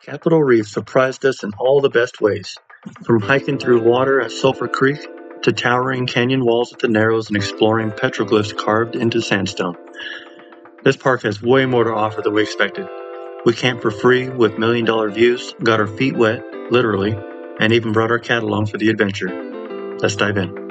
Capitol Reef surprised us in all the best ways, from hiking through water at Sulphur Creek to towering canyon walls at the Narrows and exploring petroglyphs carved into sandstone. This park has way more to offer than we expected. We camped for free with million-dollar views, got our feet wet, literally, and even brought our cat along for the adventure. Let's dive in.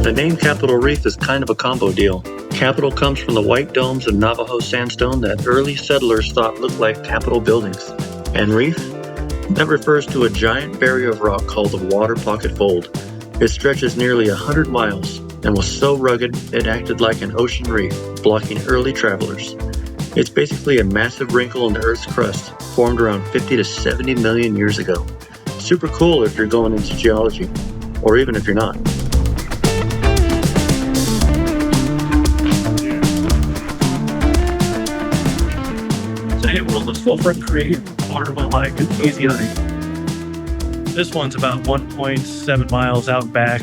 The name Capitol Reef is kind of a combo deal. Capitol comes from the white domes of Navajo sandstone that early settlers thought looked like Capitol buildings. And Reef? That refers to a giant barrier of rock called the Water Pocket Fold. It stretches nearly 100 miles and was so rugged it acted like an ocean reef, blocking early travelers. It's basically a massive wrinkle in the Earth's crust, formed around 50 to 70 million years ago. Super cool if you're going into geology, or even if you're not. Well, the Sulphur Creek, water went like an easy hike. This one's about 1.7 miles out back.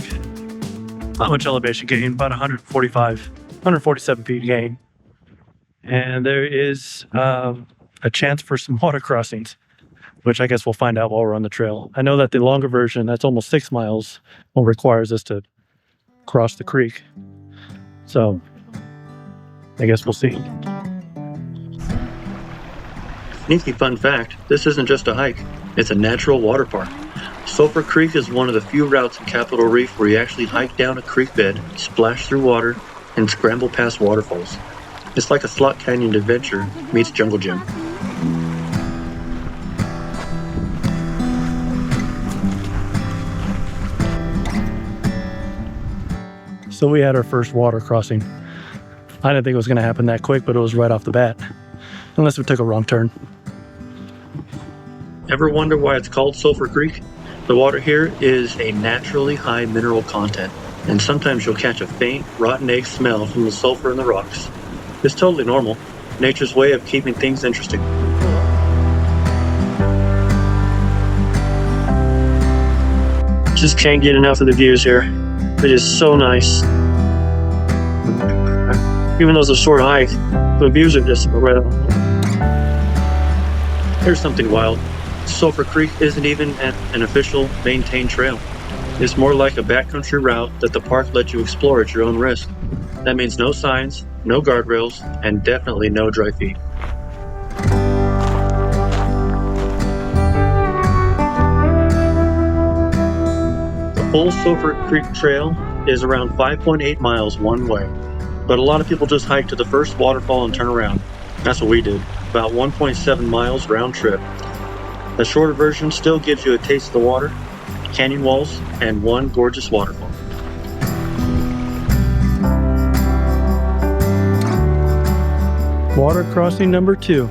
Not much elevation gain, about 147 feet gain. And there is a chance for some water crossings, which I guess we'll find out while we're on the trail. I know that the longer version, that's almost 6 miles, requires us to cross the creek. So I guess we'll see. Sneaky fun fact, this isn't just a hike, it's a natural water park. Sulphur Creek is one of the few routes in Capitol Reef where you actually hike down a creek bed, splash through water, and scramble past waterfalls. It's like a slot canyon adventure meets jungle gym. So we had our first water crossing. I didn't think it was going to happen that quick, but it was right off the bat. Unless we took a wrong turn. Ever wonder why it's called Sulphur Creek? The water here is a naturally high mineral content, and sometimes you'll catch a faint, rotten egg smell from the sulfur in the rocks. It's totally normal. Nature's way of keeping things interesting. Just can't get enough of the views here. It is so nice. Even though it's a short hike, the views are just right on. Here's something wild. Sulphur Creek isn't even an official maintained trail. It's more like a backcountry route that the park lets you explore at your own risk. That means no signs, no guardrails, and definitely no dry feet. The full Sulphur Creek Trail is around 5.8 miles one way, but a lot of people just hike to the first waterfall and turn around. That's what we did, about 1.7 miles round trip. The shorter version still gives you a taste of the water, canyon walls, and one gorgeous waterfall. Water crossing number 2.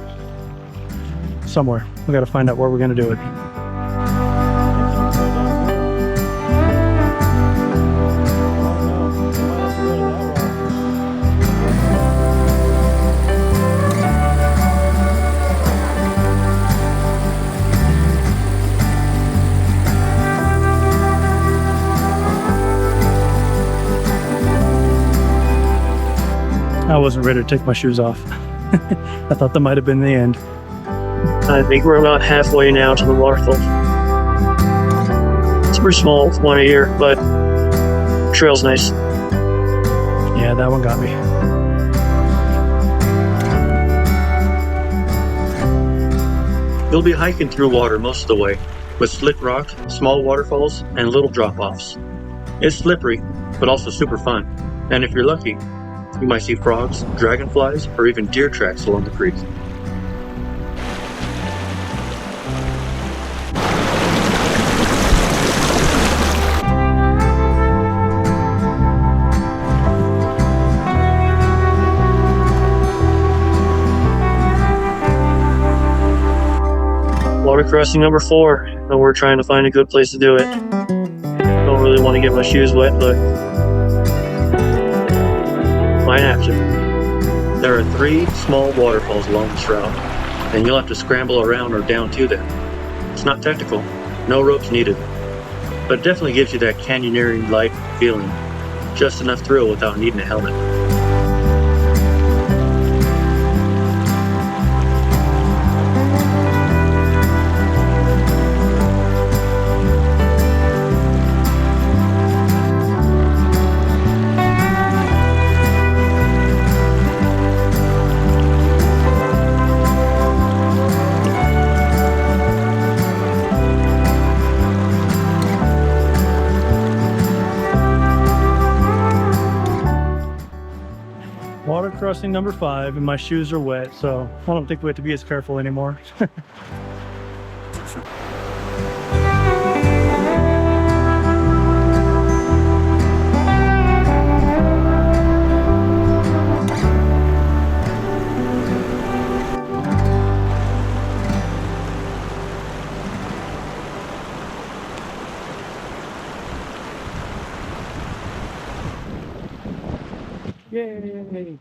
Somewhere. We got to find out where we're going to do it. I wasn't ready to take my shoes off. I thought that might have been the end. I think we're about halfway now to the waterfall. It's pretty small, one a year, but the trail's nice. Yeah, that one got me. You'll be hiking through water most of the way, with slick rocks, small waterfalls, and little drop-offs. It's slippery, but also super fun. And if you're lucky, you might see frogs, dragonflies, or even deer tracks along the creek. Water crossing number 4, and we're trying to find a good place to do it. Don't really want to get my shoes wet, but might have to. There are 3 small waterfalls along this route, and you'll have to scramble around or down to them. It's not technical, no ropes needed, but it definitely gives you that canyoneering-like feeling. Just enough thrill without needing a helmet. Water crossing number 5, and my shoes are wet, so I don't think we have to be as careful anymore. Yay!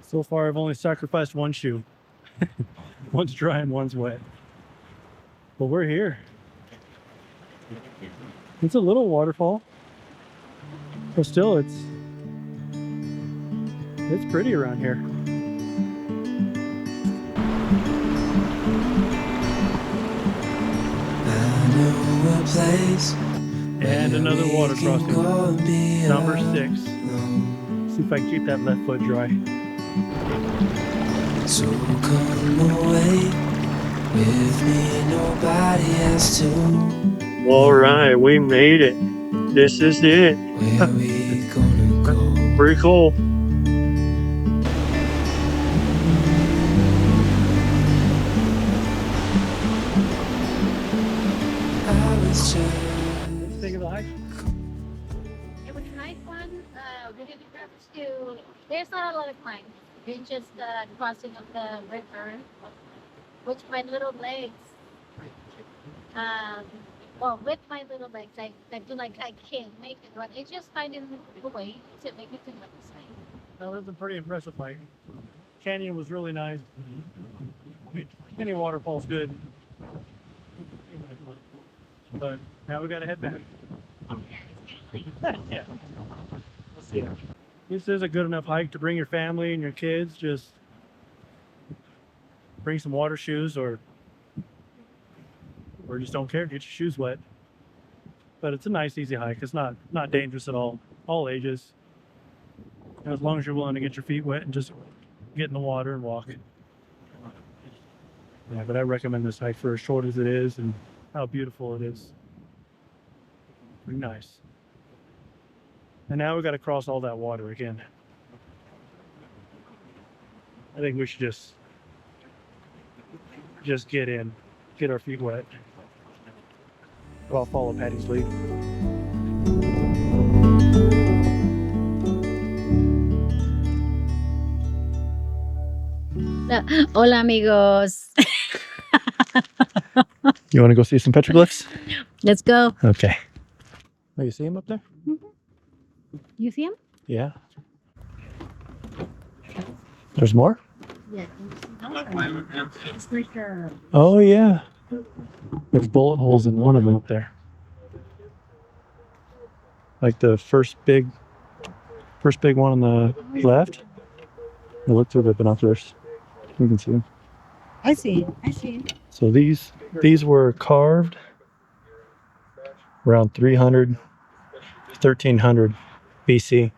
So far, I've only sacrificed one shoe. One's dry and one's wet. But we're here. It's a little waterfall. But still, it's pretty around here. And another water crossing. Number 6. See if I can keep that left foot dry. So come away with me, nobody has to. Alright, we made it. This is it. Where we gonna go? Pretty cool. Think of the hike? It was a nice one. We did to. There's not a lot of climbs. It's just crossing of the river, which my little legs. Well, with my little legs, I feel like I can't make it, but it's just finding a way to make it to the other side. That was a pretty impressive hike. Canyon was really nice. Any waterfall's good. But now we gotta head back. Yeah. Let's see. This is a good enough hike to bring your family and your kids. Just bring some water shoes or just don't care, get your shoes wet. But it's a nice, easy hike. It's not dangerous at all ages. And as long as you're willing to get your feet wet and just get in the water and walk. Yeah, but I recommend this hike for as short as it is and how beautiful it is. Pretty nice. And now we got to cross all that water again. I think we should just get in, get our feet wet. I'll follow Pati's lead. Hola, amigos. You want to go see some petroglyphs? Let's go. Okay. Oh, you see him up there? Mm-hmm. You see him? Yeah. There's more? Yeah. It's like a... Oh, yeah. There's bullet holes in one of them up there. Like the first big one on the left. I look through the binoculars. You can see them. I see it. So these were carved around 1300 BC.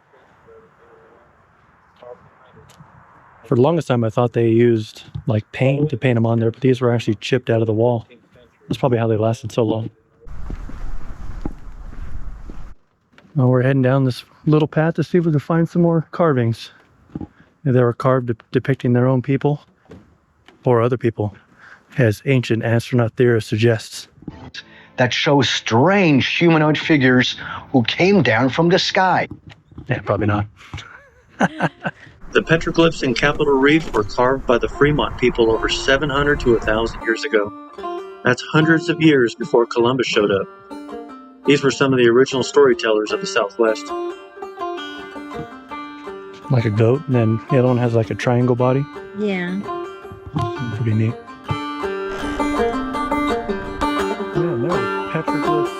For the longest time, I thought they used like paint to paint them on there, but these were actually chipped out of the wall. That's probably how they lasted so long. Well, we're heading down this little path to see if we can find some more carvings. They were carved depicting their own people or other people, as ancient astronaut theory suggests. That shows strange humanoid figures who came down from the sky. Yeah, probably not. The petroglyphs in Capitol Reef were carved by the Fremont people over 700 to 1,000 years ago. That's hundreds of years before Columbus showed up. These were some of the original storytellers of the Southwest. Like a goat, and then the other one has like a triangle body. Yeah. Pretty neat. Yeah, there are petroglyphs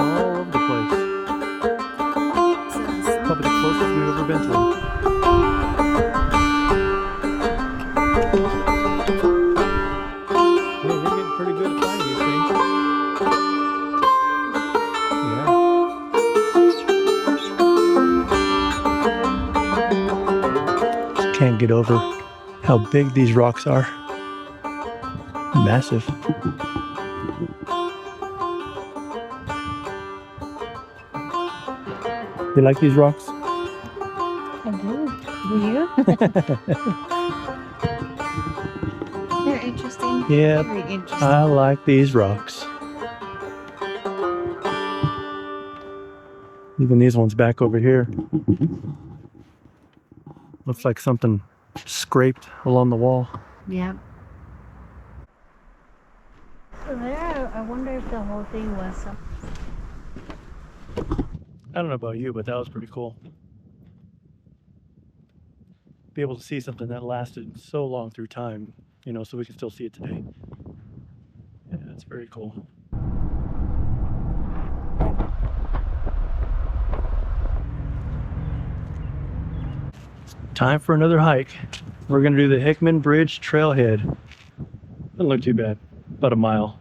all over the place. Probably the closest we've ever been to them. Yeah, we're getting pretty good at finding these things. Yeah. Just can't get over how big these rocks are. Massive. You like these rocks? I do. Do you? They're interesting. Yeah, Very interesting. I like these rocks. Even these ones back over here. Looks like something scraped along the wall. Yeah. So there, I wonder if the whole thing was some. I don't know about you, but that was pretty cool. Be able to see something that lasted so long through time, you know, so we can still see it today. Yeah, that's very cool. Time for another hike. We're gonna do the Hickman Bridge Trailhead. Doesn't look too bad. About a mile.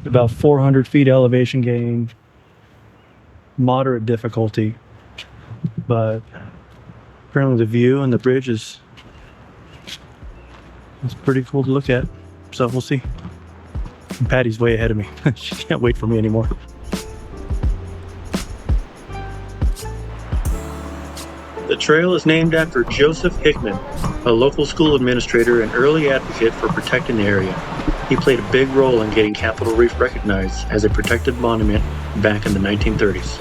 About 400 feet elevation gain. Moderate difficulty, but apparently the view and the bridge is pretty cool to look at. So we'll see. And Patty's way ahead of me. She can't wait for me anymore. The trail is named after Joseph Hickman, a local school administrator and early advocate for protecting the area. He played a big role in getting Capitol Reef recognized as a protected monument back in the 1930s.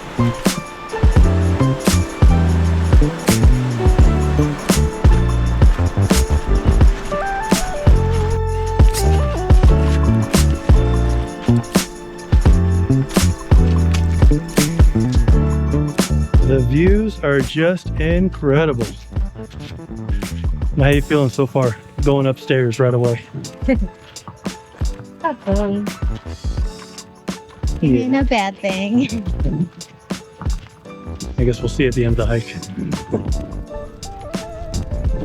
The views are just incredible. How are you feeling so far? Going upstairs right away. Not fun. Yeah. Ain't a bad thing. I guess we'll see at the end of the hike.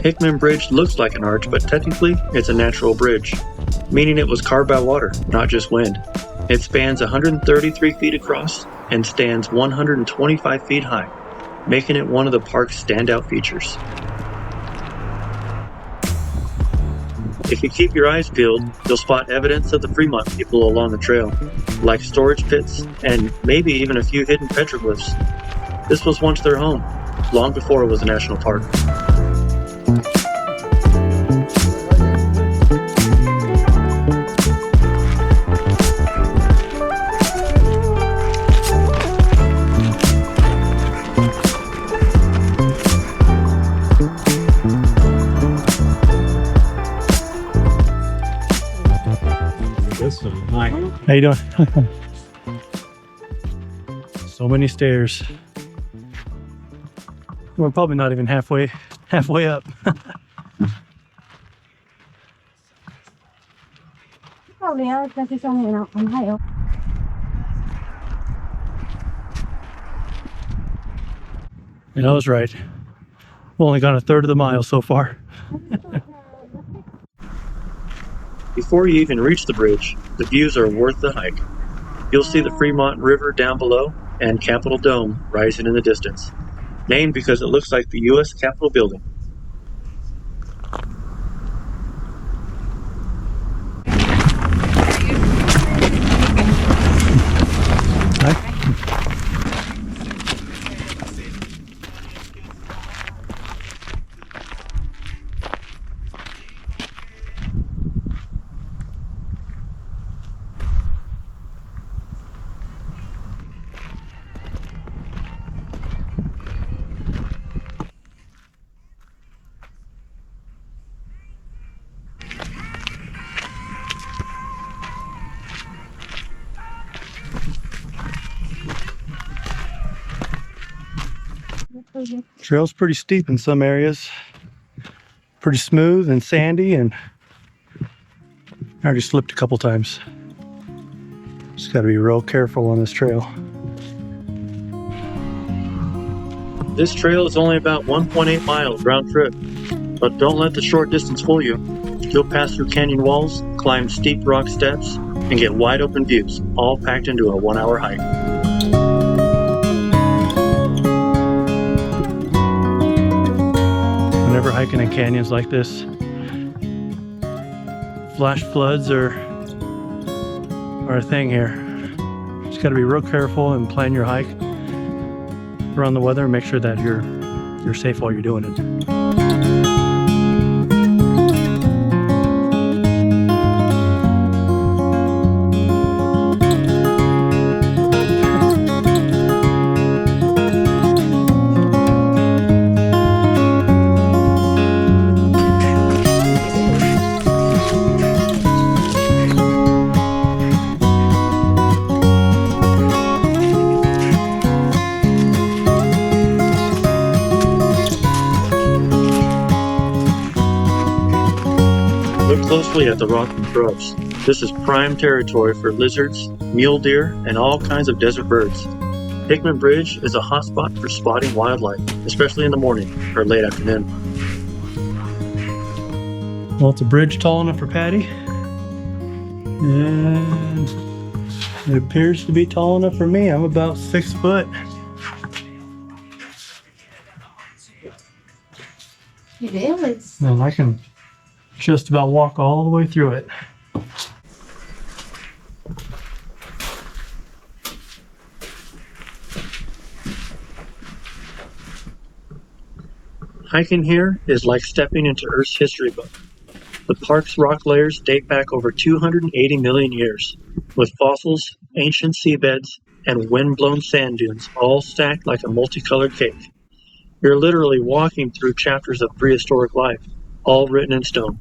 Hickman Bridge looks like an arch, but technically it's a natural bridge, meaning it was carved by water, not just wind. It spans 133 feet across and stands 125 feet high, making it one of the park's standout features. If you keep your eyes peeled, you'll spot evidence of the Fremont people along the trail, like storage pits and maybe even a few hidden petroglyphs. This was once their home, long before it was a national park. Hi. How you doing? So many stairs. We're probably not even halfway up. And I was right. We've only gone a third of the mile so far. Before you even reach the bridge, the views are worth the hike. You'll see the Fremont River down below and Capitol Dome rising in the distance, named because it looks like the U.S. Capitol building. Trail's pretty steep in some areas. Pretty smooth and sandy, and I already slipped a couple times. Just gotta be real careful on this trail. This trail is only about 1.8 miles round trip, but don't let the short distance fool you. You'll pass through canyon walls, climb steep rock steps, and get wide open views, all packed into a 1-hour hike. Whenever hiking in canyons like this, flash floods are a thing here. Just got to be real careful and plan your hike around the weather and make sure that you're safe while you're doing it. Look closely at the rock and shrubs. This is prime territory for lizards, mule deer, and all kinds of desert birds. Hickman Bridge is a hotspot for spotting wildlife, especially in the morning or late afternoon. Well, it's a bridge tall enough for Pati, and it appears to be tall enough for me. I'm about 6 foot. It is. And I can just about walk all the way through it. Hiking here is like stepping into Earth's history book. The park's rock layers date back over 280 million years, with fossils, ancient seabeds, and wind-blown sand dunes all stacked like a multicolored cake. You're literally walking through chapters of prehistoric life, all written in stone.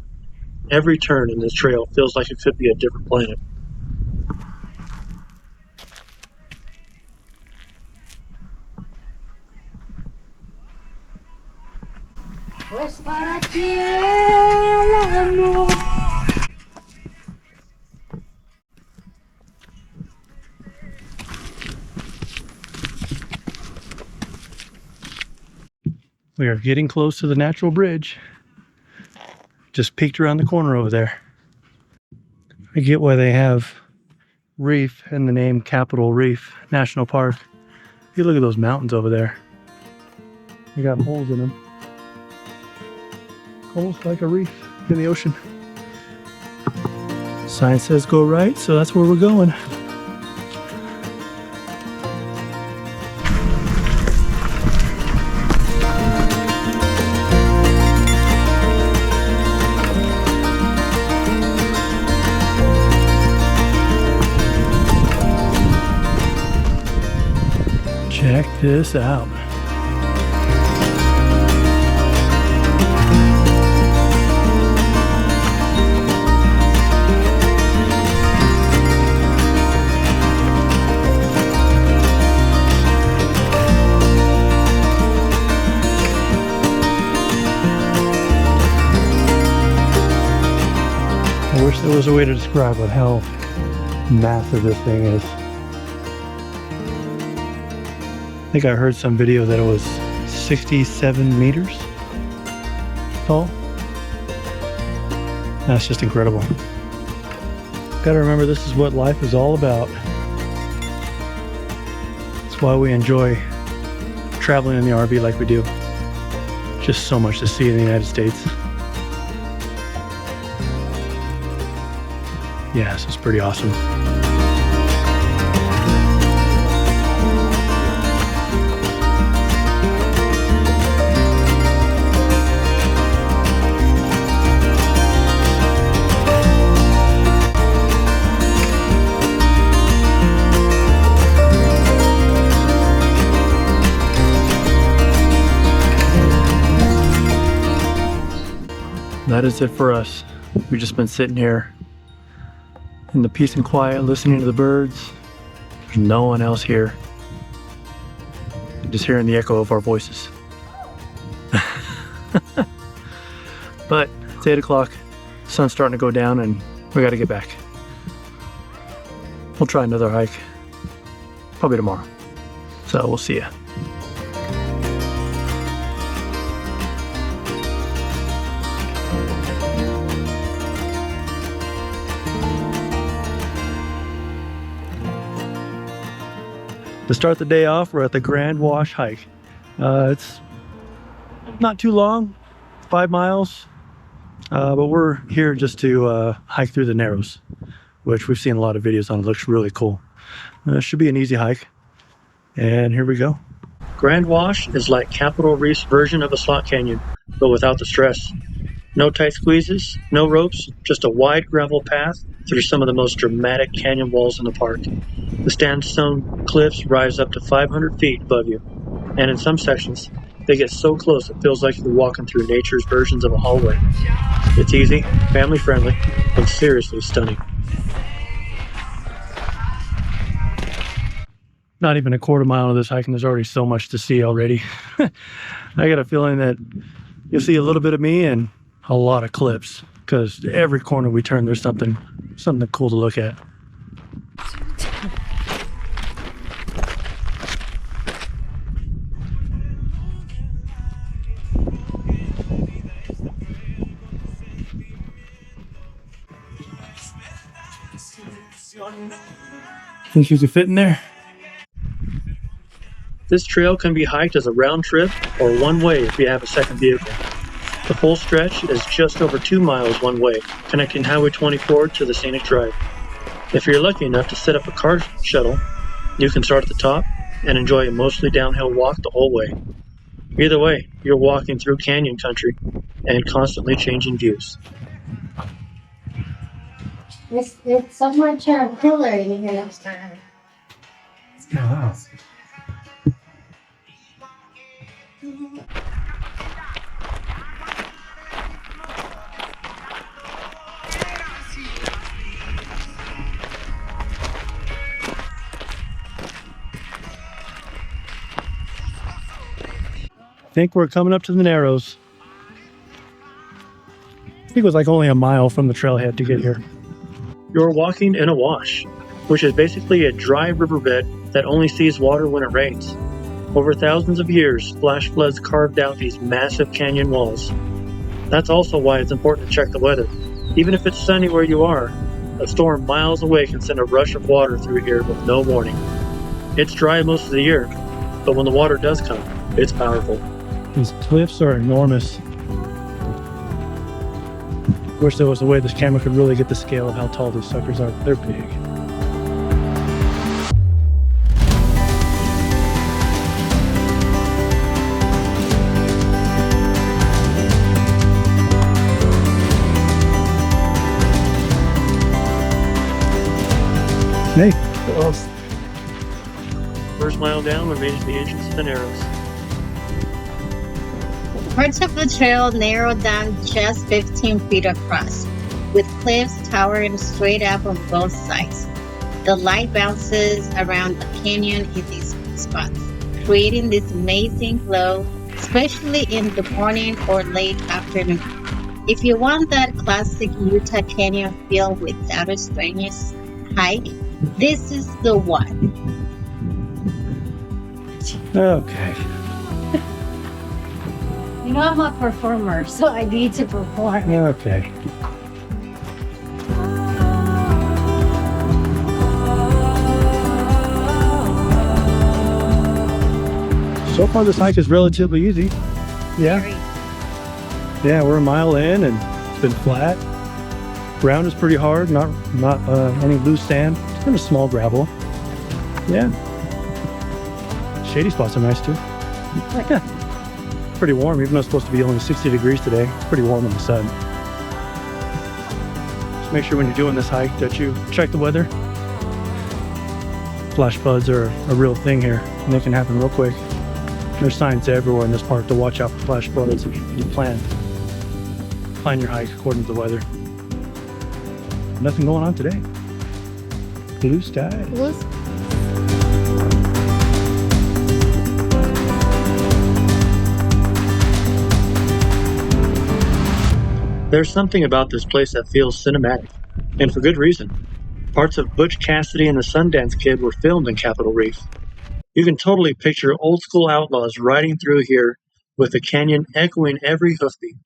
Every turn in this trail feels like it could be a different planet. We are getting close to the natural bridge. Just peeked around the corner over there. I get why they have reef in the name Capitol Reef National Park. If you look at those mountains over there, they got holes in them. Almost like a reef in the ocean. Sign says go right, so that's where we're going. Check this out. I wish there was a way to describe how massive this thing is. I think I heard some video that it was 67 meters tall. That's just incredible. Gotta remember, this is what life is all about. That's why we enjoy traveling in the RV like we do. Just so much to see in the United States. Yeah, this is pretty awesome. That is it for us. We've just been sitting here in the peace and quiet, listening to the birds. There's no one else here. Just hearing the echo of our voices. But it's 8 o'clock, sun's starting to go down, and we got to get back. We'll try another hike, probably tomorrow. So we'll see ya. To start the day off, we're at the Grand Wash hike. It's not too long, 5 miles, but we're here just to hike through the Narrows, which we've seen a lot of videos on. It looks really cool. It should be an easy hike, and here we go. Grand Wash is like Capitol Reef's version of a slot canyon, but without the stress. No tight squeezes, no ropes, just a wide gravel path through some of the most dramatic canyon walls in the park. The sandstone cliffs rise up to 500 feet above you, and in some sections, they get so close it feels like you're walking through nature's versions of a hallway. It's easy, family-friendly, and seriously stunning. Not even a quarter mile of this hike, and there's already so much to see already. I got a feeling that you'll see a little bit of me and a lot of cliffs, because every corner we turn, there's something cool to look at. Think you could fit in there? This trail can be hiked as a round trip or one way if you have a second vehicle. The full stretch is just over 2 miles one way, connecting Highway 24 to the scenic drive. If you're lucky enough to set up a car shuttle, you can start at the top and enjoy a mostly downhill walk the whole way. Either way, you're walking through canyon country and constantly changing views. It's so much cooler in here. Wow. I think we're coming up to the Narrows. I think it was like only a mile from the trailhead to get here. You're walking in a wash, which is basically a dry riverbed that only sees water when it rains. Over thousands of years, flash floods carved out these massive canyon walls. That's also why it's important to check the weather. Even if it's sunny where you are, a storm miles away can send a rush of water through here with no warning. It's dry most of the year, but when the water does come, it's powerful. These cliffs are enormous. Wish there was a way this camera could really get the scale of how tall these suckers are. They're big. Hey. First mile down, we made it to the entrance to the Narrows. Parts of the trail narrowed down just 15 feet across, with cliffs towering straight up on both sides. The light bounces around the canyon in these spots, creating this amazing glow, especially in the morning or late afternoon. If you want that classic Utah canyon feel without a strenuous hike, this is the one. Okay. You know, I'm a performer, so I need to perform. Okay. So far this hike is relatively easy. Yeah. Yeah, we're a mile in and it's been flat. Ground is pretty hard, not any loose sand. It's kind of small gravel. Yeah. Shady spots are nice too. Yeah. Pretty warm, even though it's supposed to be only 60 degrees today. It's pretty warm in the sun. Just make sure when you're doing this hike that you check the weather. Flash floods are a real thing here, and they can happen real quick. There's signs everywhere in this park to watch out for flash floods. You plan your hike according to the weather. Nothing going on today. Blue sky. There's something about this place that feels cinematic, and for good reason. Parts of Butch Cassidy and the Sundance Kid were filmed in Capitol Reef. You can totally picture old school outlaws riding through here with the canyon echoing every hoofbeat.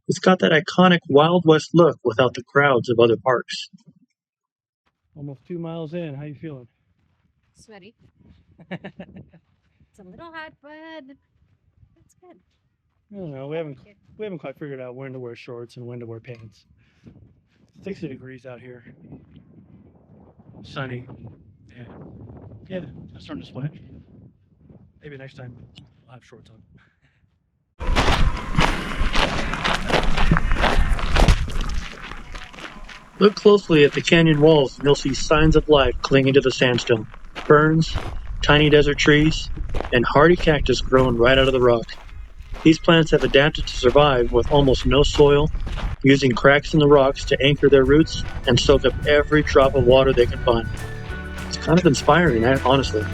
It's got that iconic Wild West look without the crowds of other parks. Almost 2 miles in. How you feeling? Sweaty. It's a little hot, but it's good. I don't know. We haven't quite figured out when to wear shorts and when to wear pants. 60 degrees out here. Sunny. Yeah, I'm starting to sweat. Maybe next time I'll have shorts on. Look closely at the canyon walls and you'll see signs of life clinging to the sandstone. Ferns, tiny desert trees, and hardy cactus growing right out of the rock. These plants have adapted to survive with almost no soil, using cracks in the rocks to anchor their roots and soak up every drop of water they can find. It's kind of inspiring, honestly.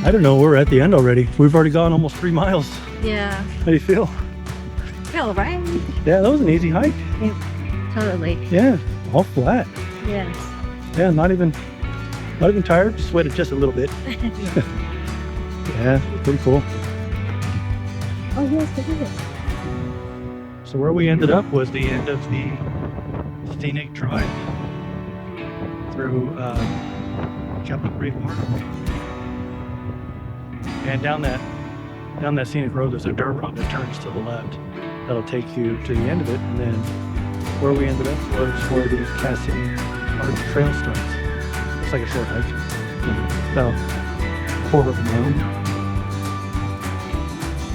I don't know, we're at the end already. We've already gone almost 3 miles. Yeah. How do you feel? Feel right? Yeah, that was an easy hike. Yeah, totally. Yeah, all flat. Yes. Yeah, not even tired, just sweated just a little bit. Yeah, pretty cool. Oh, yes, it is. So where we ended up was the end of the scenic drive through Capitol Reef Park. And down that scenic road, there's a dirt road that turns to the left. That'll take you to the end of it, and then where we ended up was where the Cassidy Park Trail starts. It's like a short hike, about a quarter of a mile.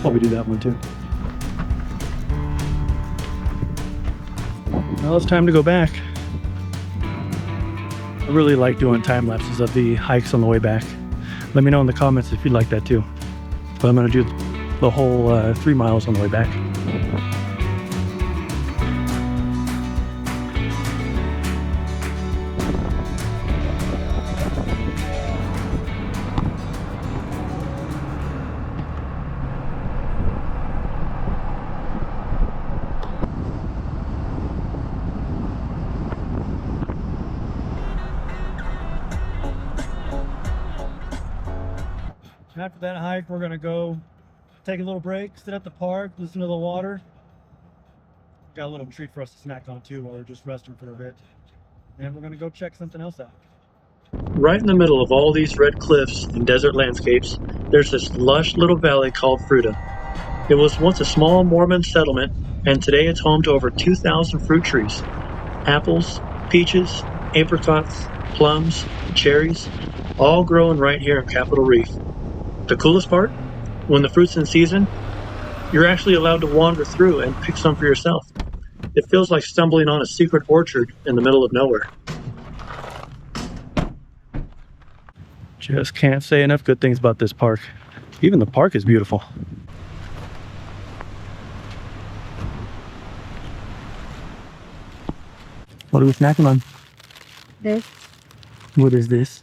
Probably do that one too. Now it's time to go back. I really like doing time lapses of the hikes on the way back. Let me know in the comments if you'd like that too. But I'm going to do the whole 3 miles on the way back. After that hike, we're gonna go take a little break, sit at the park, listen to the water. Got a little treat for us to snack on too while we're just resting for a bit. And we're gonna go check something else out. Right in the middle of all these red cliffs and desert landscapes, there's this lush little valley called Fruta. It was once a small Mormon settlement, and today it's home to over 2,000 fruit trees. Apples, peaches, apricots, plums, cherries, all growing right here in Capitol Reef. The coolest part? When the fruit's in season, you're actually allowed to wander through and pick some for yourself. It feels like stumbling on a secret orchard in the middle of nowhere. Just can't say enough good things about this park. Even the park is beautiful. What are we snacking on? This What is this?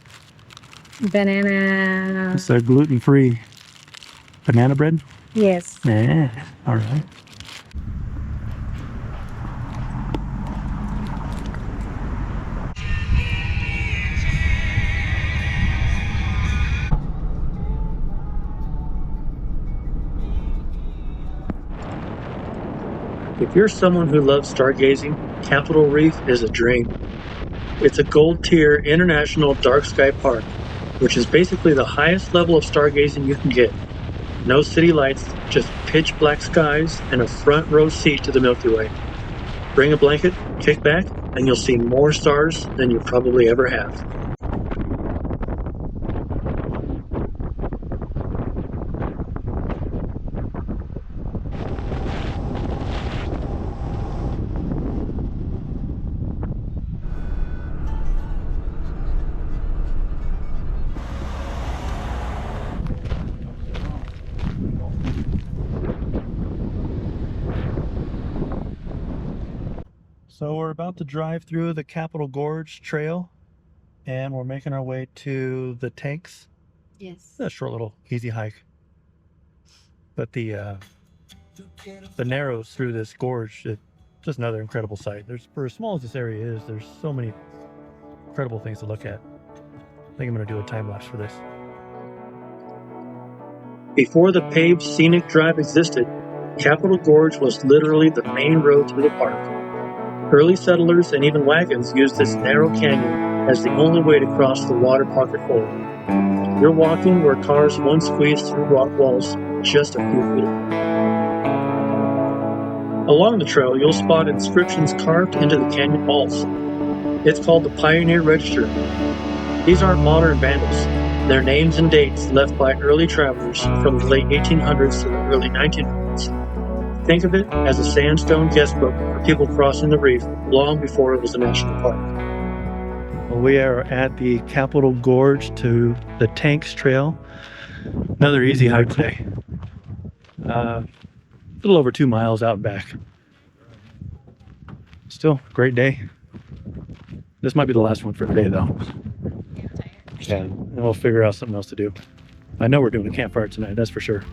banana. It's a gluten-free banana bread? Yes. Yeah, all right. If you're someone who loves stargazing, Capitol Reef is a dream. It's a gold-tier international dark sky park, which is basically the highest level of stargazing you can get. No city lights, just pitch black skies and a front row seat to the Milky Way. Bring a blanket, kick back, and you'll see more stars than you probably ever have. So we're about to drive through the Capitol Gorge trail, and we're making our way to the tanks. Yes. A short little easy hike. But the narrows through this gorge, it's just another incredible sight. There's, for as small as this area is, there's so many incredible things to look at. I think I'm going to do a time lapse for this. Before the paved scenic drive existed, Capitol Gorge was literally the main road through the park. Early settlers and even wagons used this narrow canyon as the only way to cross the water pocket hole. You're walking where cars once squeezed through rock walls just a few feet. Along the trail, you'll spot inscriptions carved into the canyon walls. It's called the Pioneer Register. These aren't modern vandals. They're names and dates left by early travelers from the late 1800s to the early 1900s. Think of it as a sandstone guestbook for people crossing the reef long before it was a national park. Well, we are at the Capitol Gorge to the Tanks Trail. Another easy hike today. A little over 2 miles out back. Still, great day. This might be the last one for today, though. Yeah, and we'll figure out something else to do. I know we're doing a campfire tonight, that's for sure.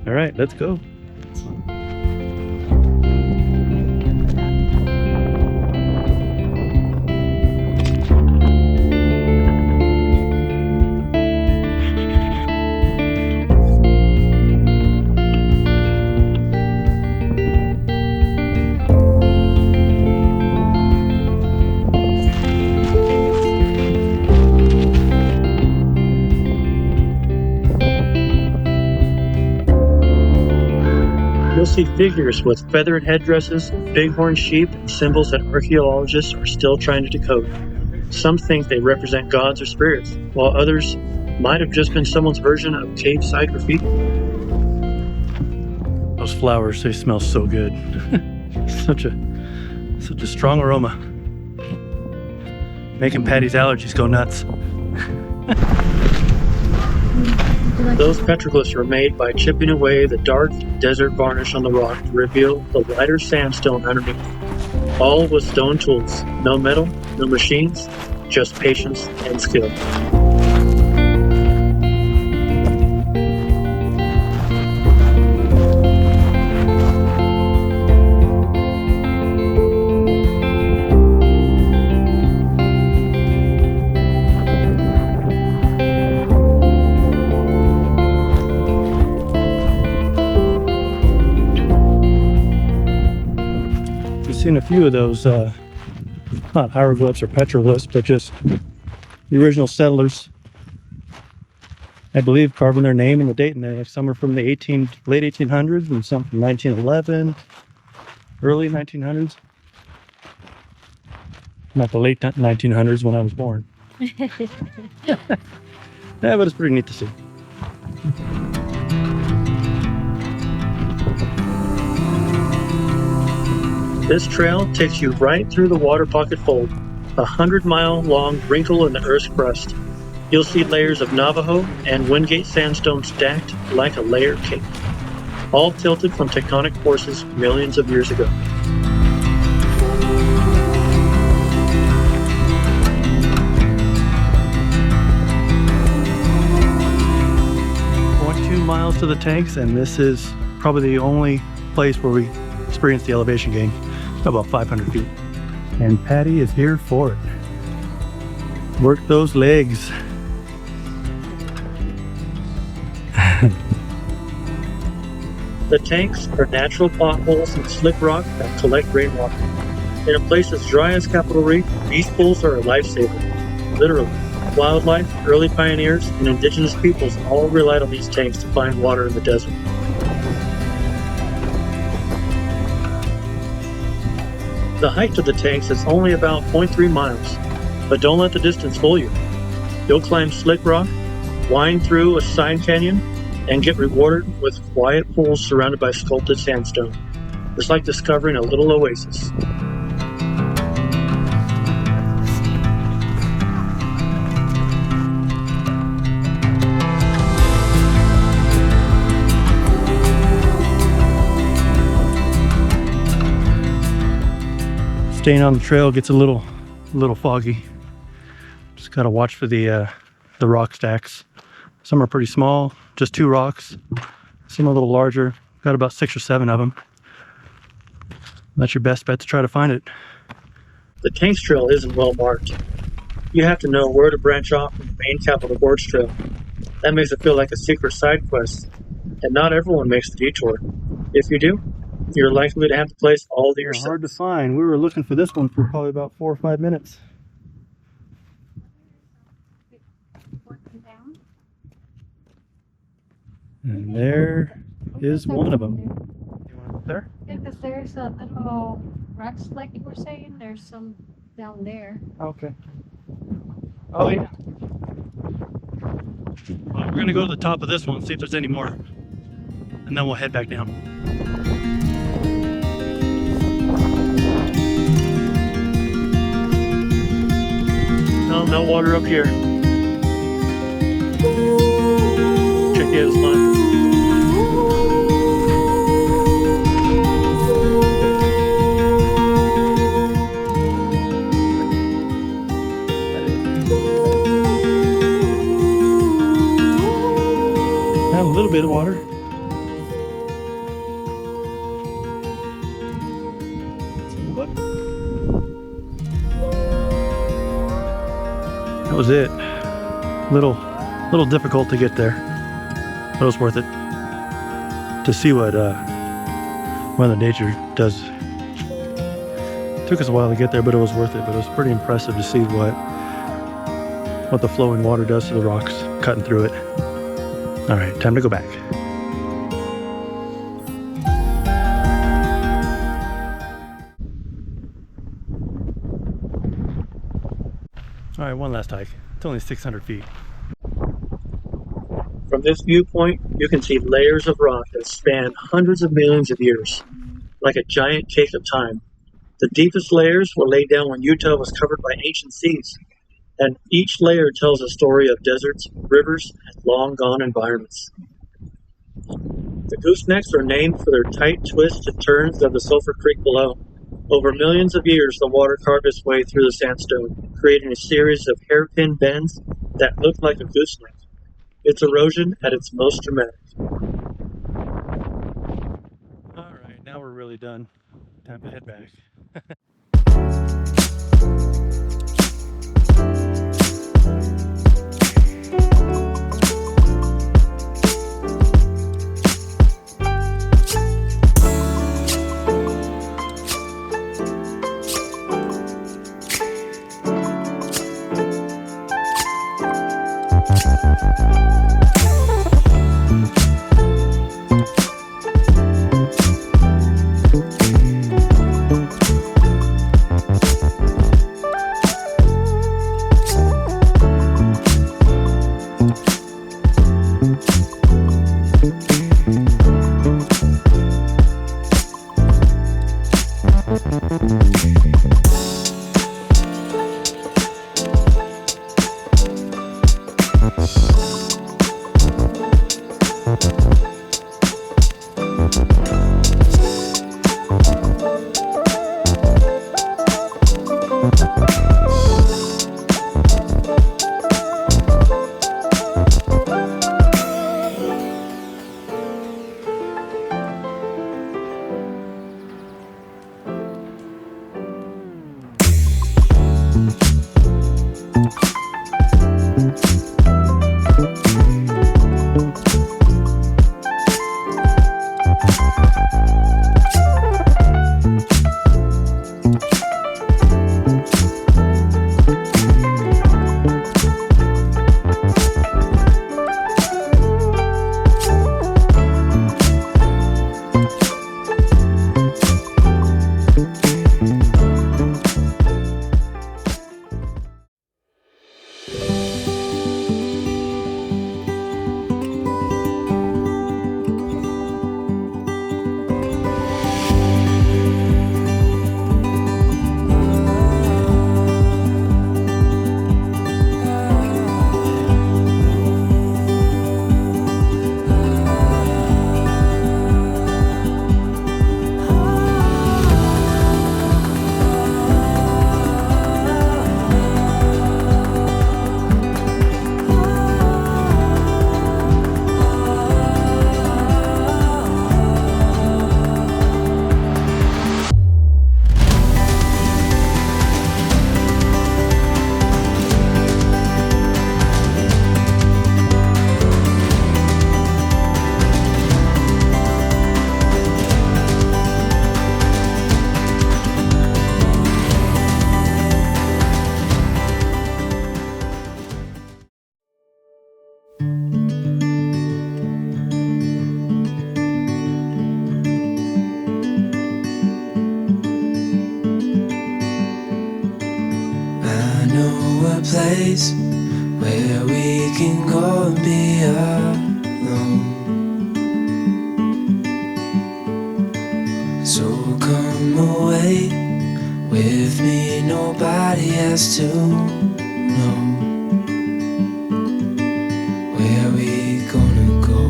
All right, let's go. You'll see figures with feathered headdresses, bighorn sheep, and symbols that archaeologists are still trying to decode. Some think they represent gods or spirits, while others might have just been someone's version of cave-side graffiti. Those flowers, they smell so good. such a strong aroma. Making Pati's allergies go nuts. Those petroglyphs were made by chipping away the dark desert varnish on the rock to reveal the lighter sandstone underneath. All with stone tools, no metal, no machines, just patience and skill. Seen a few of those, not hieroglyphs or petroglyphs, but just the original settlers, I believe, carving their name and the date, and they have some are from the late 1800s and some from 1911, early 1900s. Not the late 1900s when I was born. Yeah, but it's pretty neat to see. This trail takes you right through the water pocket fold, a 100-mile-long wrinkle in the Earth's crust. You'll see layers of Navajo and Wingate sandstone stacked like a layered cake, all tilted from tectonic forces millions of years ago. 0.2 miles to the tanks, and this is probably the only place where we experience the elevation gain, about 500 feet. And Pati is here for it. Work those legs. The tanks are natural potholes and slick rock that collect rainwater. In a place as dry as Capitol Reef, these pools are a lifesaver. Literally. Wildlife, early pioneers, and indigenous peoples all relied on these tanks to find water in the desert. The hike to the tanks is only about 0.3 miles, but don't let the distance fool you. You'll climb slick rock, wind through a side canyon, and get rewarded with quiet pools surrounded by sculpted sandstone. It's like discovering a little oasis. Staying on the trail gets a little foggy. Just gotta watch for the rock stacks. Some are pretty small, just 2 rocks. Some are a little larger, got about 6 or 7 of them. That's your best bet to try to find it. The Tanks Trail isn't well marked. You have to know where to branch off from the main Capitol Gorge Trail. That makes it feel like a secret side quest, and not everyone makes the detour. If you do, you're likely to have the place all to yourself. Hard to find. We were looking for this one for probably about 4 or 5 minutes. And there is one of them. You want to go there? Yeah, because there's a little rocks, like you were saying. There's some down there. Okay. Oh yeah. Well, we're gonna go to the top of this one, see if there's any more, and then we'll head back down. No water up here. Check the other line. A little bit of water. That was it. Little difficult to get there, but it was worth it to see what Mother Nature does. Took us a while to get there, but it was worth it. But it was pretty impressive to see what the flowing water does to the rocks, cutting through it. All right, time to go back. All right, one last hike. It's only 600 feet. From this viewpoint, you can see layers of rock that span hundreds of millions of years, like a giant cake of time. The deepest layers were laid down when Utah was covered by ancient seas, and each layer tells a story of deserts, rivers, and long-gone environments. The goosenecks are named for their tight twists and turns of the Sulphur Creek below. Over millions of years, the water carved its way through the sandstone, creating a series of hairpin bends that look like a gooseneck. It's erosion at its most dramatic. All right, now we're really done. Time to head back. place where we can go and be alone. So come away with me, nobody has to know where we gonna go.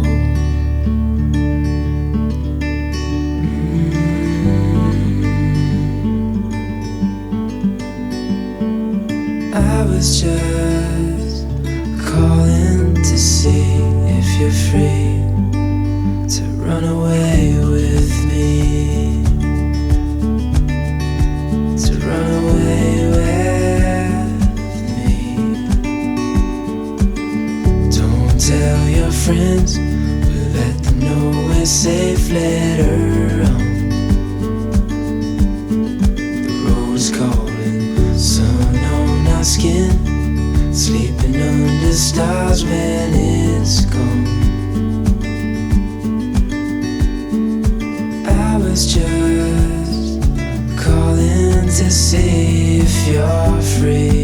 I was just calling to see if you're free to run away with me, to run away with me. Don't tell your friends, we'll let them know we're safe later on. The road's calling, sun on our skin, sleeping under stars when it's gone. I was just calling to see if you're free